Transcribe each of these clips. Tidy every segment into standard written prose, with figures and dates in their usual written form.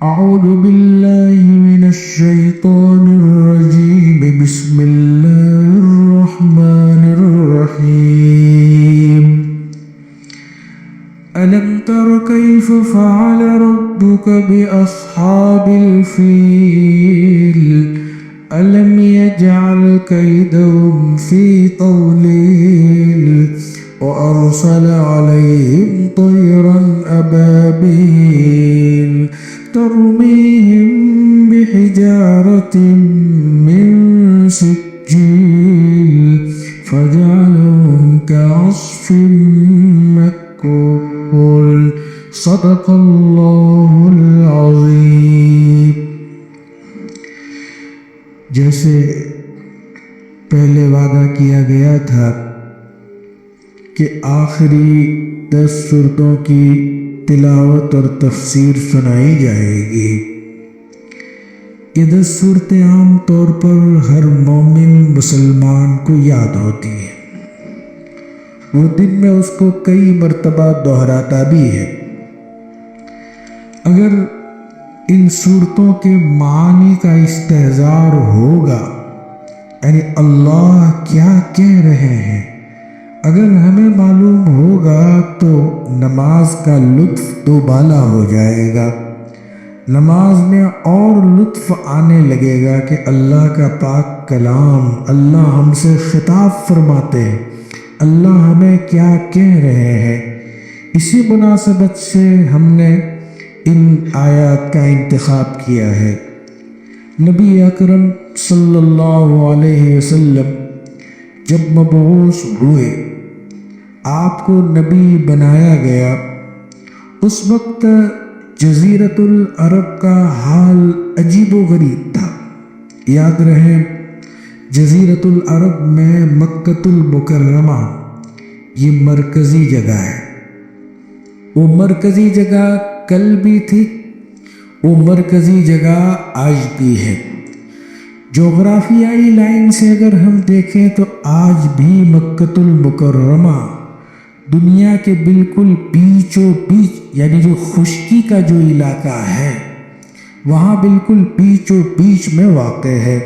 أعوذ بالله من الشيطان الرجيم بسم الله الرحمن الرحيم ألم تر كيف فعل ربك بأصحاب الفيل ألم يجعل كيدهم في تضليل وأرسل عليهم طيرا أبابيل ترميهم بحجارة من سجيل فجعلهم كعصف مأكول صدق الله العظيم۔ جیسے پہلے وعدہ کیا گیا تھا کہ آخری 10 سورتوں کی تلاوت اور تفسیر سنائی جائے گی۔ یہ 10 سورتیں عام طور پر ہر مومن مسلمان کو یاد ہوتی ہیں، وہ دن میں اس کو کئی مرتبہ دہراتا بھی ہے۔ اگر ان صورتوں کے معانی کا استحضار ہوگا، یعنی اللہ کیا کہہ رہے ہیں، اگر ہمیں معلوم ہوگا تو نماز کا لطف دوبالا ہو جائے گا۔ نماز میں اور لطف آنے لگے گا کہ اللہ کا پاک کلام، اللہ ہم سے خطاب فرماتے ہیں، اللہ ہمیں کیا کہہ رہے ہیں۔ اسی مناسبت سے ہم نے ان آیات کا انتخاب کیا ہے۔ نبی اکرم صلی اللہ علیہ وسلم جب مبعوث ہوئے، آپ کو نبی بنایا گیا، اس وقت جزیرۃ العرب کا حال عجیب و غریب تھا۔ یاد رہے، جزیرۃ العرب میں مکۃ المکرمہ یہ مرکزی جگہ ہے۔ وہ مرکزی جگہ کل بھی تھی، وہ مرکزی جگہ آج بھی ہے۔ جغرافیائی لائن سے اگر ہم دیکھیں تو آج بھی مکۃ المکرمہ دنیا کے بالکل بیچوں بیچ، یعنی جو خشکی کا جو علاقہ ہے وہاں بالکل بیچوں بیچ میں واقع ہے۔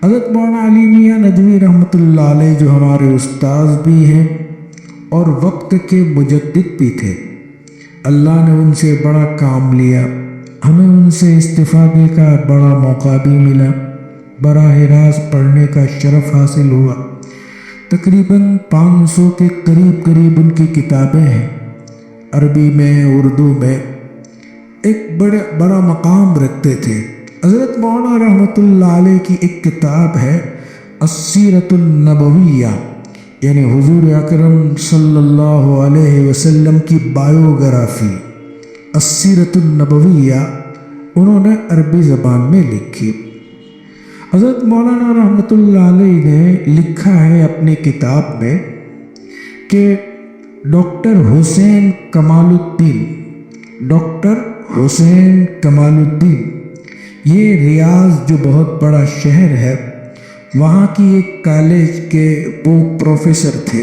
حضرت مولانا علی میاں ندوی رحمۃ اللہ علیہ جو ہمارے استاذ بھی ہیں اور وقت کے مجدد بھی تھے، اللہ نے ان سے بڑا کام لیا، ہمیں ان سے استفادے کا بڑا موقع بھی ملا، براہ راست پڑھنے کا شرف حاصل ہوا۔ تقریباً 500 کے قریب ان کی کتابیں ہیں، عربی میں، اردو میں، ایک بڑا مقام رکھتے تھے۔ حضرت مولانا رحمۃ اللہ علیہ کی ایک کتاب ہے السیرۃ النبویہ، یعنی حضور اکرم صلی اللہ علیہ وسلم کی بایوگرافی، السیرۃ النبویہ انہوں نے عربی زبان میں لکھی۔ حضرت مولانا رحمۃ اللہ علیہ نے لکھا ہے اپنی کتاب میں کہ ڈاکٹر حسین کمال الدین یہ ریاض جو بہت بڑا شہر ہے، وہاں کی ایک کالج کے وہ پروفیسر تھے۔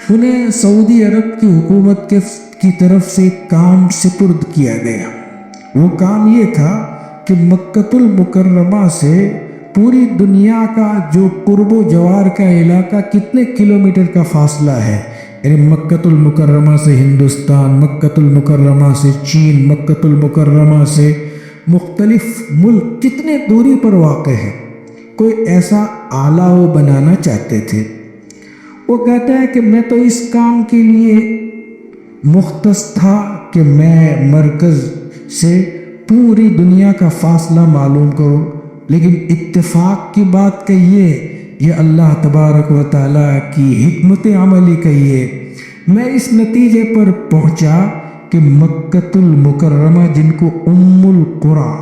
انہیں سعودی عرب کی حکومت کی طرف سے کام سپرد کیا گیا۔ وہ کام یہ تھا کہ مکۃ المکرمہ سے پوری دنیا کا جو قرب و جوار کا علاقہ کتنے کلومیٹر کا فاصلہ ہے، یعنی مکۃ المکرمہ سے ہندوستان، مکۃ المکرمہ سے چین، مکۃ المکرمہ سے مختلف ملک کتنے دوری پر واقع ہے، کوئی ایسا آلہ وہ بنانا چاہتے تھے۔ وہ کہتا ہے کہ میں تو اس کام کے لیے مختص تھا کہ میں مرکز سے پوری دنیا کا فاصلہ معلوم کروں، لیکن اتفاق کی بات کہیے، یہ اللہ تبارک و تعالیٰ کی حکمت عملی کہیے، میں اس نتیجے پر پہنچا کہ مکۃ المکرمہ جن کو ام القریٰ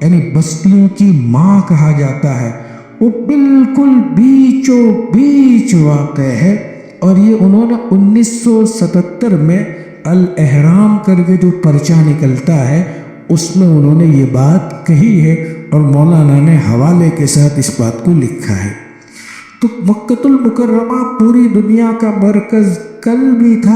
یعنی بستیوں کی ماں کہا جاتا ہے، وہ بالکل بیچوں بیچ واقع ہے۔ اور یہ انہوں نے 1977 میں الاحرام کر کے جو پرچہ نکلتا ہے اس میں انہوں نے یہ بات کہی ہے، اور مولانا نے حوالے کے ساتھ اس بات کو لکھا ہے۔ تو مکۃ المکرمہ پوری دنیا کا مرکز کل بھی تھا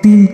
3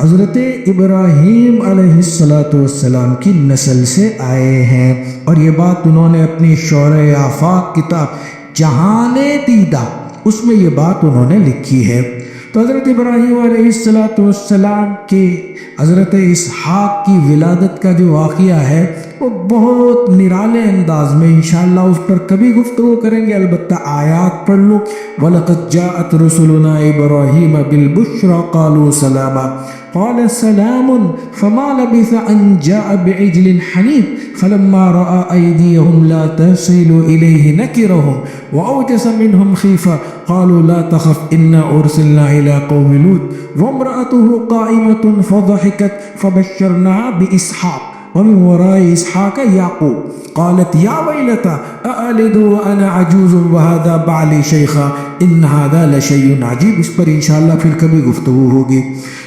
حضرت ابراہیم علیہ السلام کی نسل سے آئے ہیں، اور یہ بات انہوں نے اپنی شورۂ آفاق کتاب جہان دیدہ اس میں یہ بات انہوں نے لکھی ہے۔ تو حضرت ابراہیم علیہ السلام کے حضرت اسحاق کی ولادت کا جو واقعہ ہے وہ بہت نرالے انداز میں انشاءاللہ اس پر کبھی گفتگو کریں گے، البتہ آیات پڑھ لو۔ وَلَقَدْ جَاءَتْ رُسُلُنَا إِبْرَاهِيمَ بِالْبُشْرَى قَالُوا سَلَامًا قَالَ سَلَامٌ فَمَا لَبِثَ أَنْ جَاءَ بِعِجْلٍ حَنِيذٍ فَلَمَّا رَأَى أَيْدِيَهُمْ لَا تَصِلُ إِلَيْهِ نَكِرَهُمْ وَأَوْجَسَ مِنْهُمْ خِيفَةً قَالُوا لَا تَخَفْ إِنَّا أُرْسِلْنَا إِلَى قَوْمِ لُوطٍ وَامْرَأَتُهُ قَائِمَةٌ فَضَحِكَتْ فَبَشَّرْنَاهَا بِإِسْحَاقَ ومن وراء اسحاق یعقوب قالت یا ویلتا االد وانا عجوز وهذا بعلی شیخا ان هذا لشیء عجیب۔ اس پر انشاءاللہ پھر کبھی گفتگو ہوگی۔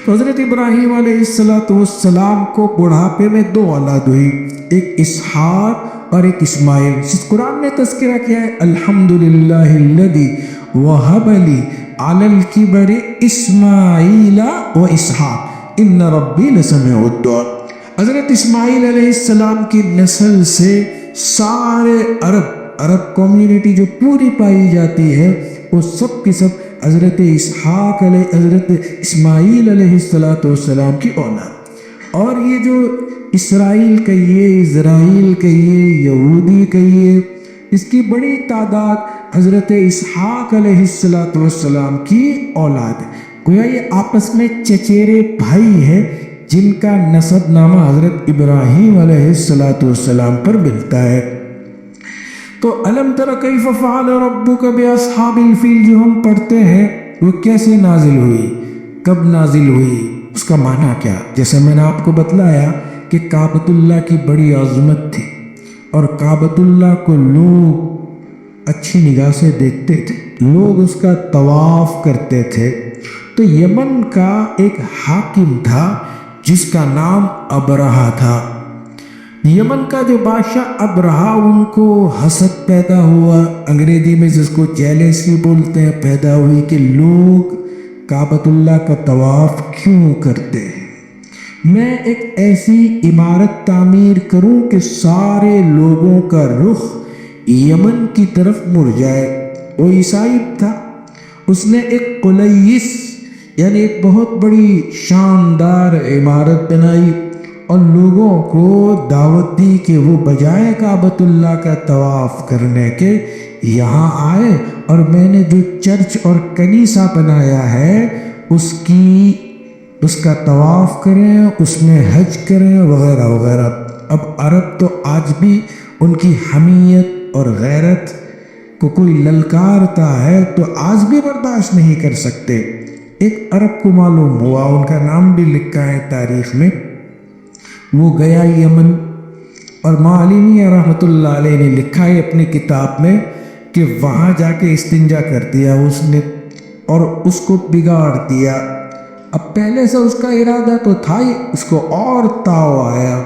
تو حضرت ابراہیم علیہ السلام کو بڑھاپے میں دو اولاد ہوئی، ایک اسحاق اور ایک اسماعیل، جس قرآن نے تذکرہ کیا ہے الحمدللہ الذی وہب لی علی الکبر اسماعیل و اسحاق ان ربی لسمیع الدعاء۔ حضرت اسماعیل علیہ السلام کی نسل سے سارے عرب کمیونٹی جو پوری پائی جاتی ہے وہ سب کی سب حضرت اسماعیل علیہ السلام کی اولاد۔ اور یہ جو اسرائیل کہیے، اسرائیل کہیے، یہودی کہیے، اس کی بڑی تعداد حضرت اسحاق علیہ السلام کی اولاد ہے۔ گویا یہ آپس میں چچیرے بھائی ہیں جن کا نسب نامہ حضرت ابراہیم علیہ السلام پر ملتا ہے۔ تو الم تر کیف فعل ربک باصحاب الفیل جو ہم پڑھتے ہیں وہ کیسے نازل ہوئی، کب نازل ہوئی، اس کا معنی کیا؟ جیسے میں نے آپ کو بتلایا کہ کعبۃ اللہ کی بڑی عظمت تھی اور کعبۃ اللہ کو لوگ اچھی نگاہ سے دیکھتے تھے، لوگ اس کا طواف کرتے تھے۔ تو یمن کا ایک حاکم تھا جس کا نام ابرہہ تھا۔ یمن کا جو بادشاہ ابرہہ، ان کو حسد پیدا ہوا، انگریزی میں جس کو جیلسی بولتے ہیں، پیدا ہوئی کہ لوگ کعبۃ اللہ کا طواف کیوں کرتے ہیں، میں ایک ایسی عمارت تعمیر کروں کہ سارے لوگوں کا رخ یمن کی طرف مڑ جائے۔ وہ عیسائی تھا، اس نے ایک قلیس یعنی ایک بہت بڑی شاندار عمارت بنائی اور لوگوں کو دعوت دی کہ وہ بجائے کعبۃ اللہ کا طواف کرنے کے یہاں آئے اور میں نے جو چرچ اور کنیسہ بنایا ہے اس کا طواف کریں، اس میں حج کریں وغیرہ وغیرہ۔ اب عرب تو آج بھی ان کی حمیت اور غیرت کو کوئی للکارتا ہے تو آج بھی برداشت نہیں کر سکتے۔ ایک عرب کو معلوم ہوا، ان کا نام بھی لکھا ہے تاریخ میں، وہ گیا یمن اور معلمی رحمۃ اللہ علیہ نے لکھا ہے اپنی کتاب میں کہ وہاں جا کے استنجا کر دیا اس نے اور اس کو بگاڑ دیا۔ اب پہلے سے اس کا ارادہ تو تھا ہی، اس کو اور تاؤ آیا،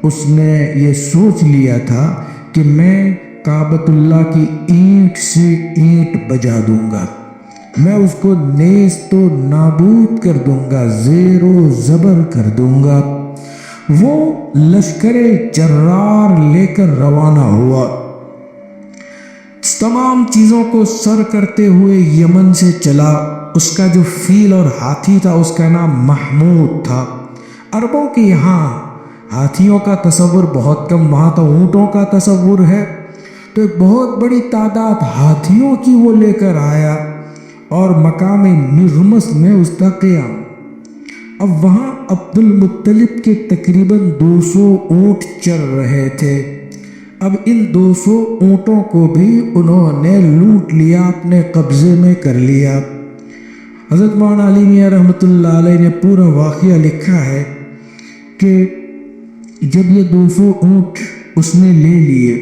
اس نے یہ سوچ لیا تھا کہ میں کعبۃ اللہ کی اینٹ سے اینٹ بجا دوں گا، میں اس کو نیست و نابود کر دوں گا، زیر و زبر کر دوں گا۔ وہ لشکر جرار لے کر روانہ ہوا، تمام چیزوں کو سر کرتے ہوئے یمن سے چلا۔ اس کا جو فیل اور ہاتھی تھا اس کا نام محمود تھا۔ عربوں کے یہاں ہاتھیوں کا تصور بہت کم، وہاں تو اونٹوں کا تصور ہے، تو ایک بہت بڑی تعداد ہاتھیوں کی وہ لے کر آیا اور مقام مرمس میں اس کا قیام۔ اب وہاں عبد المطلب کے تقریباً 200 اونٹ چر رہے تھے۔ اب ان 200 اونٹوں کو بھی انہوں نے لوٹ لیا، اپنے قبضے میں کر لیا۔ حضرت مولانا علی میاں رحمۃ اللہ علیہ نے پورا واقعہ لکھا ہے کہ جب یہ 200 اونٹ اس نے لے لیے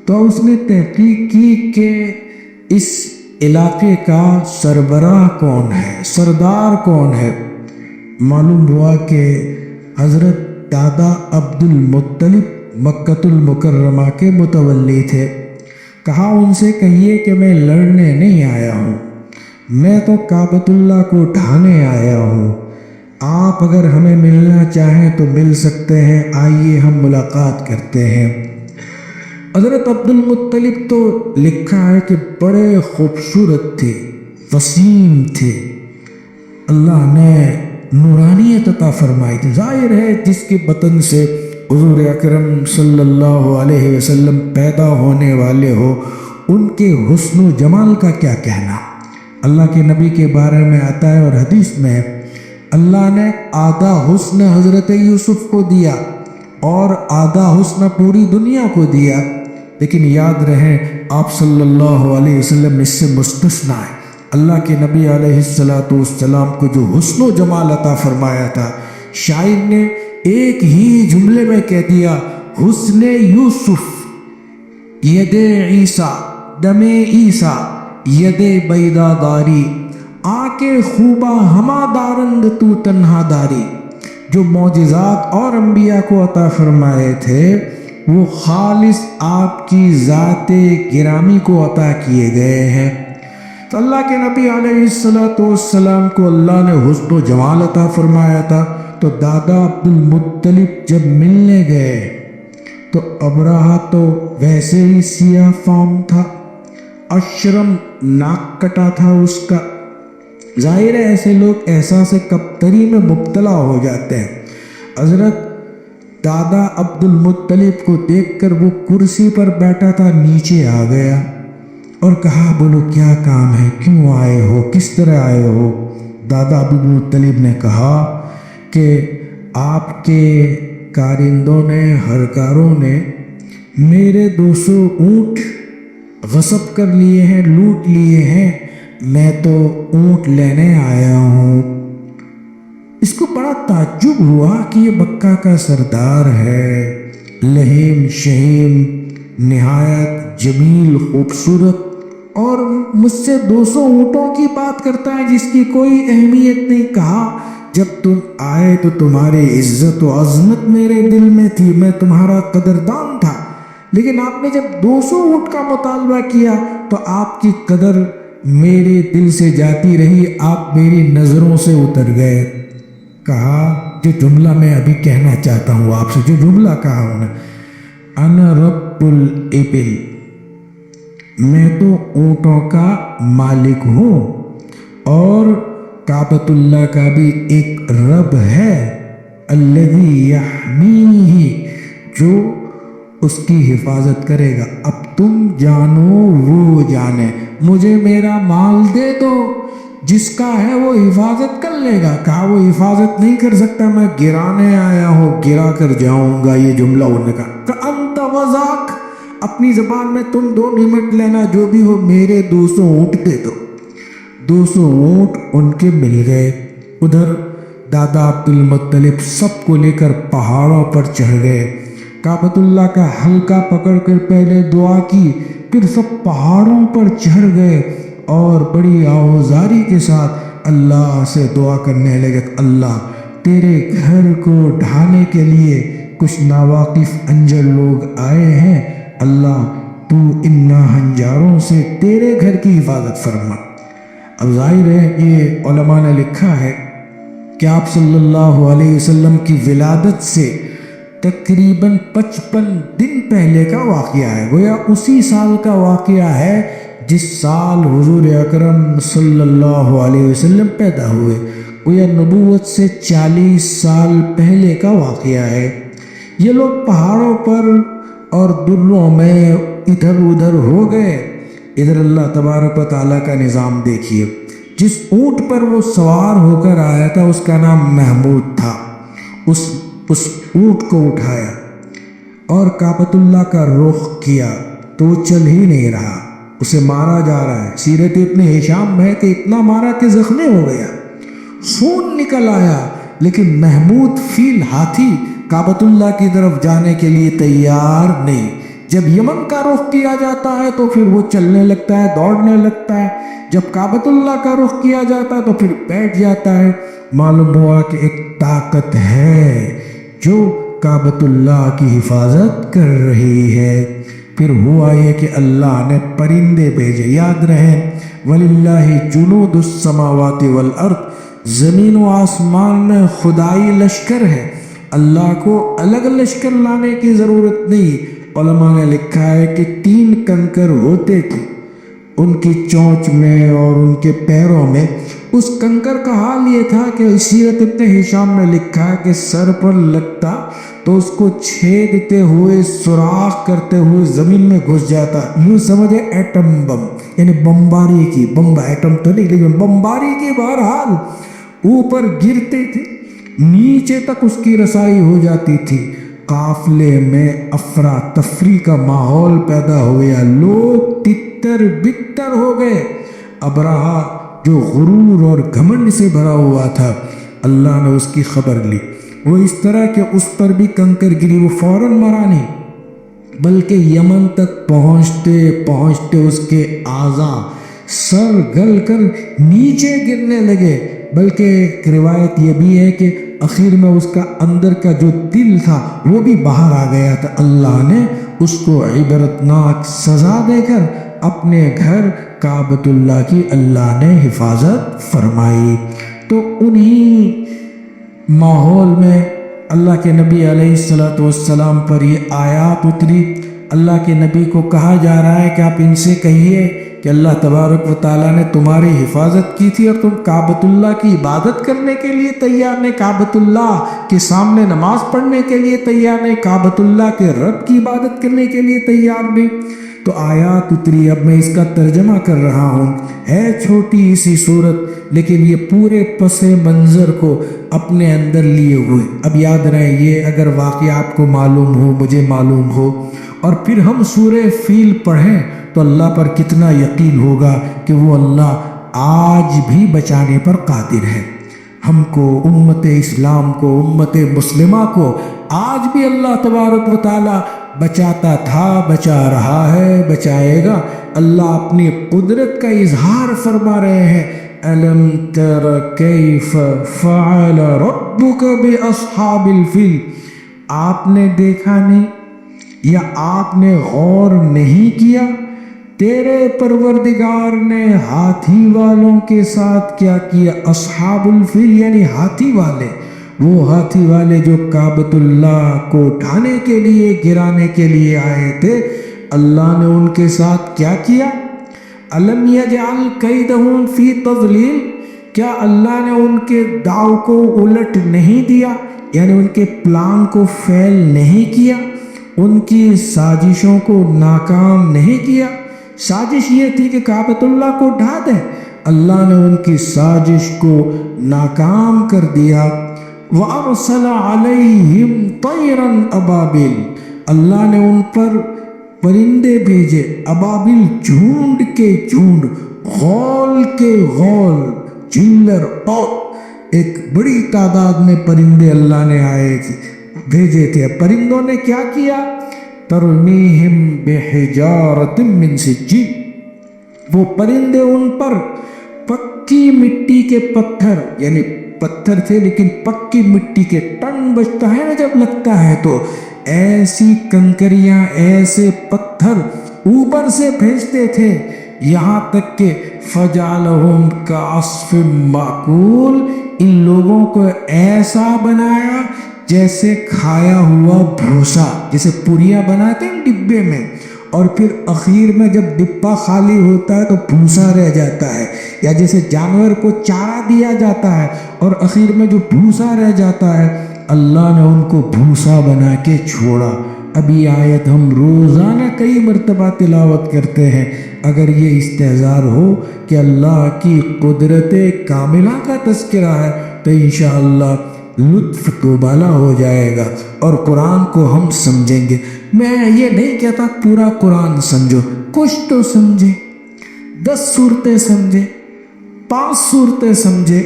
تو اس نے تحقیق کی کہ اس علاقے کا سربراہ کون ہے، سردار کون ہے۔ معلوم ہوا کہ حضرت دادا عبد المطلب مکۃ المکرمہ کے متولی تھے۔ کہا ان سے کہیے کہ میں لڑنے نہیں آیا ہوں، میں تو کعبۃ اللہ کو ڈھانے آیا ہوں، آپ اگر ہمیں ملنا چاہیں تو مل سکتے ہیں، آئیے ہم ملاقات کرتے ہیں۔ حضرت عبد المطلب تو لکھا ہے کہ بڑے خوبصورت تھے، وسیم تھے، اللہ نے نورانیت عطا فرمائی تھی۔ ظاہر ہے جس کے بطن سے حضور اکرم صلی اللہ علیہ وسلم پیدا ہونے والے ہو، ان کے حسن و جمال کا کیا کہنا۔ اللہ کے نبی کے بارے میں آتا ہے اور حدیث میں اللہ نے آدھا حسن حضرت یوسف کو دیا اور آدھا حسن پوری دنیا کو دیا، لیکن یاد رہے آپ صلی اللہ علیہ وسلم اس سے مستثنا ہے۔ اللہ کے نبی علیہ السلام کو جو حسن و جمال عطا فرمایا تھا، شاعر نے ایک ہی جملے میں کہہ دیا، حسن یوسف ید عیسیٰ دم عیسیٰ ید بیدا داری، آنکھ خوبا ہما دارند تو تنہا داری۔ جو معجزات اور انبیاء کو عطا فرمائے تھے وہ خالص آپ کی ذات گرامی کو عطا کیے گئے ہیں۔ تو اللہ کے نبی علیہ السلام کو اللہ نے حسن و جمال عطا فرمایا تھا، تو دادا عبد المطلب جب ملنے گئے تو ابرہہ تو ویسے ہی سیاہ فام تھا، اشرم ناک کٹا تھا اس کا۔ ظاہر ہے ایسے لوگ احساس کبتری میں مبتلا ہو جاتے ہیں۔ حضرت دادا عبد المطلب کو دیکھ کر وہ کرسی پر بیٹھا تھا نیچے آ گیا اور کہا، بولو کیا کام ہے، کیوں آئے ہو، کس طرح آئے ہو؟ دادا عبد المطلب نے کہا کہ آپ کے کارندوں نے، ہرکاروں نے میرے 200 اونٹ غصب کر لیے ہیں، لوٹ لیے ہیں، میں تو اونٹ لینے آیا ہوں۔ اس کو بڑا تعجب ہوا کہ یہ مکہ کا سردار ہے، لہیم شہیم، نہایت جمیل خوبصورت، اور مجھ سے 200 اونٹوں کی بات کرتا ہے جس کی کوئی اہمیت نہیں۔ کہا جب تم آئے تو تمہاری عزت و عظمت میرے دل میں تھی، میں تمہارا قدردان تھا، لیکن آپ نے جب 200 اونٹ کا مطالبہ کیا تو آپ کی قدر میرے دل سے جاتی رہی، آپ میری نظروں سے اتر گئے۔ کہا جو جملہ میں ابھی کہنا چاہتا ہوں آپ سے، جو جملہ کہا ہوں، انا رب الابل، میں تو اونٹوں کا مالک ہوں، اور کعبۃ اللہ کا بھی ایک رب ہے، الذی یحمیہ، جو اس کی حفاظت کرے گا۔ اب تم جانو وہ جانے، مجھے میرا مال دے دو، جس کا ہے وہ حفاظت کر لے گا۔ کہا وہ حفاظت نہیں کر سکتا، میں گرانے آیا ہوں، گرا کر جاؤں گا۔ یہ جملہ انہوں نے کہا کہ انت وذاک، اپنی زبان میں تم دو نمٹ لینا، جو بھی ہو میرے 200 اونٹ دے دو۔ 200 اونٹ ان کے مل گئے۔ ادھر دادا عبد المطلب سب کو لے کر پہاڑوں پر چڑھ گئے، کعبۃ اللہ کا حلقہ پکڑ کر پہلے دعا کی، پھر سب پہاڑوں پر چڑھ گئے اور بڑی آوازاری کے ساتھ اللہ سے دعا کرنے لگے، اللہ تیرے گھر کو ڈھانے کے لیے کچھ ناواقف انجر لوگ آئے ہیں، اللہ تو ان ناہنجاروں سے تیرے گھر کی حفاظت فرما۔ اب ظاہر ہے یہ علماء نے لکھا ہے کہ آپ صلی اللہ علیہ وسلم کی ولادت سے تقریباً 55 دن پہلے کا واقعہ ہے، گویا اسی سال کا واقعہ ہے جس سال حضور اکرم صلی اللہ علیہ وسلم پیدا ہوئے، گویا نبوت سے 40 سال پہلے کا واقعہ ہے۔ یہ لوگ پہاڑوں پر اور دروں میں ادھر ادھر ہو گئے۔ ادھر اللہ تبارک و تعالیٰ کا نظام دیکھیے، جس اونٹ پر وہ سوار ہو کر آیا تھا اس کا نام محمود تھا، اس اونٹ کو اٹھایا اور کعبۃ اللہ کا رخ کیا تو وہ چل ہی نہیں رہا، اسے مارا جا رہا ہے۔ سیرت ابن ہشام ہے کہ اتنا مارا کہ زخمی ہو گیا، خون نکل آیا، لیکن محمود فیل ہاتھی کعبۃ اللہ کی طرف جانے کے لیے تیار نہیں۔ جب یمن کا رخ کیا جاتا ہے تو پھر وہ چلنے لگتا ہے، دوڑنے لگتا ہے، جب کعبۃ اللہ کا رخ کیا جاتا ہے تو پھر بیٹھ جاتا ہے۔ معلوم ہوا کہ ایک طاقت ہے جو کعبۃ اللہ کی حفاظت کر رہی ہے۔ پھر ہوا یہ کہ اللہ نے پرندے بھیجے، یاد رہے وَلِلَّهِ جُنُودُ السَّمَاوَاتِ وَالْأَرْضِ، زمین و آسمان میں خدائی لشکر ہے، اللہ کو الگ لشکر لانے کی ضرورت نہیں۔ علماء نے لکھا ہے کہ 3 کنکر ہوتے تھے ان کی چونچ میں اور ان کے پیروں میں۔ اس کنکر کا حال یہ تھا کہ سیرت ابن ہشام میں لکھا ہے کہ سر پر لگتا تو اس کو چھیدتے ہوئے سوراخ کرتے ہوئے زمین میں گھس جاتا۔ یوں سمجھے ایٹم بم، یعنی بمباری کی، ایٹم تو نہیں لیکن بمباری کی بہرحال اوپر گرتے تھے، نیچے تک اس کی رسائی ہو جاتی تھی۔ قافلے میں افراتفری کا ماحول پیدا ہو گیا، لوگ تتر بتر ہو گئے۔ ابرہہ جو غرور اور گھمنڈ سے بھرا ہوا تھا، اللہ نے اس کی خبر لی۔ وہ اس طرح کہ اس پر بھی کنکر گری، وہ فوراً مرا نہیں بلکہ یمن تک پہنچتے پہنچتے اس کے اعضاء سر گل کر نیچے گرنے لگے۔ بلکہ ایک روایت یہ بھی ہے کہ آخر میں اس کا اندر کا جو دل تھا وہ بھی باہر آ گیا تھا۔ اللہ نے اس کو عبرتناک سزا دے کر اپنے گھر کعبۃ اللہ کی اللہ نے حفاظت فرمائی۔ تو انہی ماحول میں اللہ کے نبی علیہ السلام پر یہ آیات اتری۔ اللہ کے نبی کو کہا جا رہا ہے کہ آپ ان سے کہیے کہ اللہ تبارک و تعالیٰ نے تمہاری حفاظت کی تھی اور تم کعبۃ اللہ کی عبادت کرنے کے لیے تیار نہیں، کعبۃ اللہ کے سامنے نماز پڑھنے کے لیے تیار نہیں، کعبۃ اللہ کے رب کی عبادت کرنے کے لیے تیار نہیں۔ تو آیات اتری، اب میں اس کا ترجمہ کر رہا ہوں۔ ہے چھوٹی سی صورت لیکن یہ پورے پس منظر کو اپنے اندر لیے ہوئے۔ اب یاد رہے یہ اگر واقعہ آپ کو معلوم ہو، مجھے معلوم ہو، اور پھر ہم سورہ فیل پڑھیں تو اللہ پر کتنا یقین ہوگا کہ وہ اللہ آج بھی بچانے پر قادر ہے۔ ہم کو، امت اسلام کو، امت مسلمہ کو آج بھی اللہ تبارک و تعالیٰ بچاتا تھا، بچا رہا ہے، بچائے گا۔ اللہ اپنی قدرت کا اظہار فرما رہے ہیں۔ أَلَمْ تَرَ كَيْفَ فَعَلَ رَبُّكَ بِأَصْحَابِ الْفِيلِ، آپ نے دیکھا نہیں یا آپ نے غور نہیں کیا تیرے پروردگار نے ہاتھی والوں کے ساتھ کیا کیا؟ اصحاب الفیل یعنی ہاتھی والے، وہ ہاتھی والے جو کعبۃ اللہ کو اٹھانے کے لیے، گرانے کے لیے آئے تھے، اللہ نے ان کے ساتھ کیا کیا؟ الم یجعل کیدہم فی تضلیل، کیا اللہ نے ان کے داؤ کو الٹ نہیں دیا، یعنی ان کے پلان کو فیل نہیں کیا، ان کی سازشوں کو ناکام نہیں کیا؟ سازش یہ تھی کہ کعبۃ اللہ کو ڈھا دے، اللہ نے ان کی سازش کو ناکام کر دیا۔ وَأَرْسَلَ عَلَيْهِمْ طَيْرًا أَبَابِيلَ، اللہ نے ان پر پرندے بھیجے، ابابل جھونڈ کے جھونڈ، غول کے غول، جلر اور ایک بڑی تعداد میں پرندے اللہ نے بھیجے تھے۔ پرندوں نے کیا کیا؟ ترمیہم بحجارۃ من سجیل، وہ پرندے ان پر پکی مٹی کے پتھر، یعنی پتھر تھے لیکن پکی مٹی کے، ٹن بجتا ہے نا جب لگتا ہے تو ایسی کنکریاں، ایسے پتھر اوپر سے بھیجتے تھے، یہاں تک کہ فجعلہم کعصف مأکول، ان لوگوں کو ایسا بنایا جیسے کھایا ہوا بھوسا، جیسے پوریاں بناتے ہیں ڈبے میں، اور پھر اخیر میں جب ڈبہ خالی ہوتا ہے تو بھوسا رہ جاتا ہے، یا جیسے جانور کو چارہ دیا جاتا ہے اور اخیر میں جو بھوسا رہ جاتا ہے، اللہ نے ان کو بھوسا بنا کے چھوڑا۔ اب یہ آیت ہم روزانہ کئی مرتبہ تلاوت کرتے ہیں۔ اگر یہ استحضار ہو کہ اللہ کی قدرت کاملہ کا تذکرہ ہے تو انشاءاللہ لطف تو بالا ہو جائے گا اور قرآن کو ہم سمجھیں گے۔ میں یہ نہیں کہتا پورا قرآن سمجھو، کچھ تو سمجھے، 10 صورتیں سمجھے، 5 صورتیں سمجھے،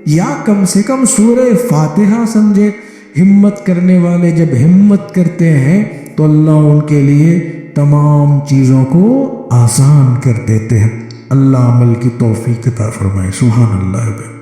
یا کم سے کم سورہ فاتحہ سمجھے۔ ہمت کرنے والے جب ہمت کرتے ہیں تو اللہ ان کے لیے تمام چیزوں کو آسان کر دیتے ہیں۔ اللہ عمل کی توفیق عطا فرمائے۔ سبحان اللہ۔